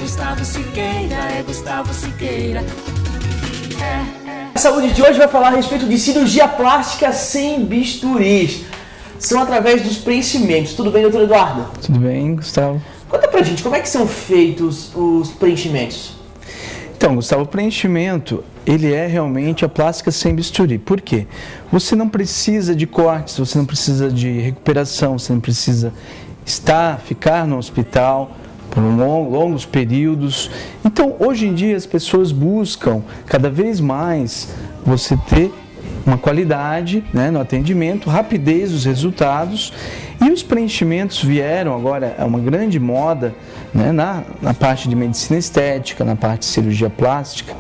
Gustavo Siqueira, é Gustavo Siqueira. A saúde de hoje vai falar a respeito de cirurgia plástica sem bisturis. São através dos preenchimentos. Tudo bem, doutor Eduardo? Tudo bem, Gustavo. Conta pra gente, como é que são feitos os preenchimentos? Então, Gustavo, o preenchimento, ele é realmente a plástica sem bisturi. Por quê? Você não precisa de cortes, você não precisa de recuperação, você não precisa ficar no hospital por longos períodos. Então, hoje em dia, as pessoas buscam cada vez mais você ter uma qualidade, né, no atendimento, rapidez dos resultados, e os preenchimentos vieram agora, é uma grande moda, né, na parte de medicina estética, na parte de cirurgia plástica,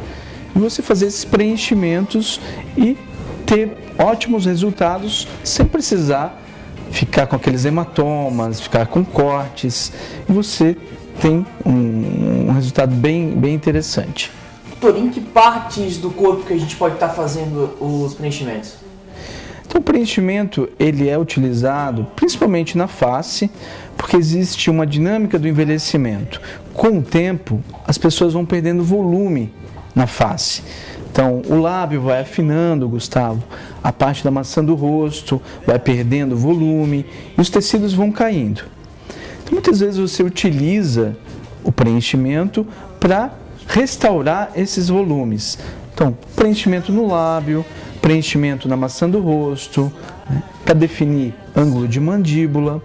e você fazer esses preenchimentos e ter ótimos resultados sem precisar ficar com aqueles hematomas, ficar com cortes, e você tem um resultado bem interessante. Doutor, em que partes do corpo que a gente pode estar fazendo os preenchimentos? Então, o preenchimento ele é utilizado principalmente na face, porque existe uma dinâmica do envelhecimento. Com o tempo, as pessoas vão perdendo volume na face. Então, o lábio vai afinando, Gustavo, a parte da maçã do rosto vai perdendo volume e os tecidos vão caindo. Então, muitas vezes você utiliza o preenchimento para restaurar esses volumes. Então, preenchimento no lábio, preenchimento na maçã do rosto, né, para definir ângulo de mandíbula.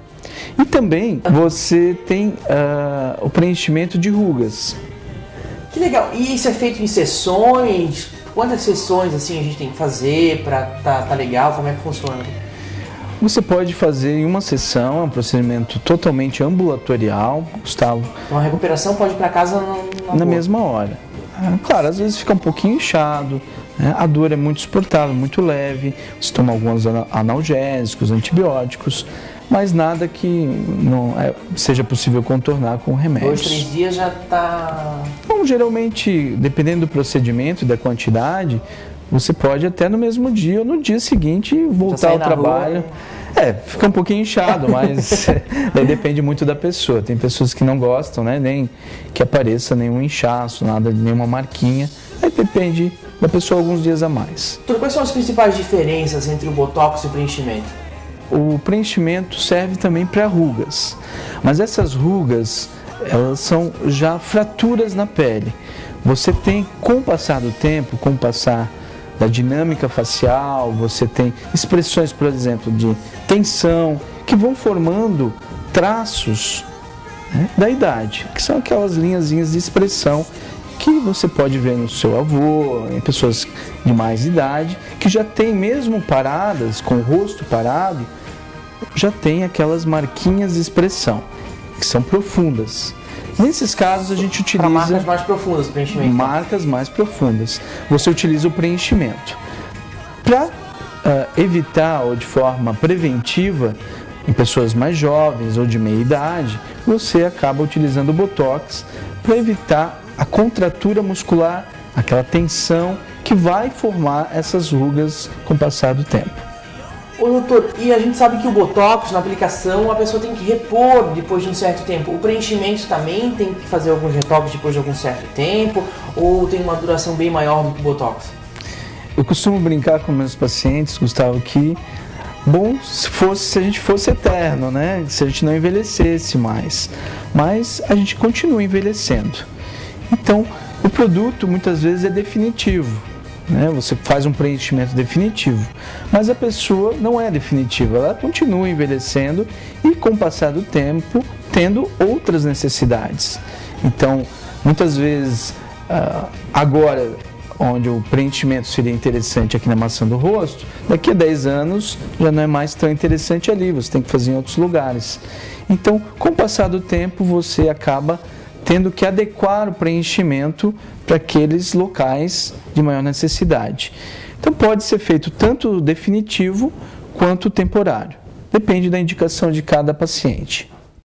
E também você tem o preenchimento de rugas. Que legal! E isso é feito em sessões? Quantas sessões assim a gente tem que fazer para tá legal? Como é que funciona? Você pode fazer em uma sessão, é um procedimento totalmente ambulatorial, Gustavo. Então a recuperação pode ir para casa na mesma hora. Claro, às vezes fica um pouquinho inchado, né? A dor é muito suportável, muito leve, você toma alguns analgésicos, antibióticos, mas nada que não seja possível contornar com remédios. 2, 3 dias já está... Bom, geralmente, dependendo do procedimento e da quantidade, você pode até no mesmo dia ou no dia seguinte voltar ao trabalho. Fica um pouquinho inchado, mas depende muito da pessoa. Tem pessoas que não gostam, né, nem que apareça nenhum inchaço, nenhuma marquinha. Aí depende da pessoa alguns dias a mais. Quais são as principais diferenças entre o botox e o preenchimento? O preenchimento serve também para rugas, mas essas rugas, elas são já fraturas na pele. Você tem, com o passar do tempo, com o passar da dinâmica facial, você tem expressões, por exemplo, de tensão, que vão formando traços, né, da idade, que são aquelas linhazinhas de expressão que você pode ver no seu avô, em pessoas de mais idade, que já tem, mesmo paradas, com o rosto parado, já tem aquelas marquinhas de expressão, que são profundas. Nesses casos a gente utiliza... Para marcas mais profundas, preenchimento. Marcas mais profundas. Você utiliza o preenchimento. Para evitar, ou de forma preventiva, em pessoas mais jovens ou de meia idade, você acaba utilizando o botox para evitar a contratura muscular, aquela tensão que vai formar essas rugas com o passar do tempo. Ô doutor, e a gente sabe que o botox, na aplicação, a pessoa tem que repor depois de um certo tempo. O preenchimento também tem que fazer alguns retoques depois de algum certo tempo? Ou tem uma duração bem maior do que o botox? Eu costumo brincar com meus pacientes, Gustavo, que bom se a gente fosse eterno, né? Se a gente não envelhecesse mais. Mas a gente continua envelhecendo. Então, o produto muitas vezes é definitivo, né? Você faz um preenchimento definitivo, mas a pessoa não é definitiva, ela continua envelhecendo e, com o passar do tempo, tendo outras necessidades. Então, muitas vezes, agora, onde o preenchimento seria interessante aqui na maçã do rosto, daqui a 10 anos já não é mais tão interessante ali, você tem que fazer em outros lugares. Então, com o passar do tempo, você acaba tendo que adequar o preenchimento para aqueles locais de maior necessidade. Então pode ser feito tanto definitivo quanto temporário. Depende da indicação de cada paciente.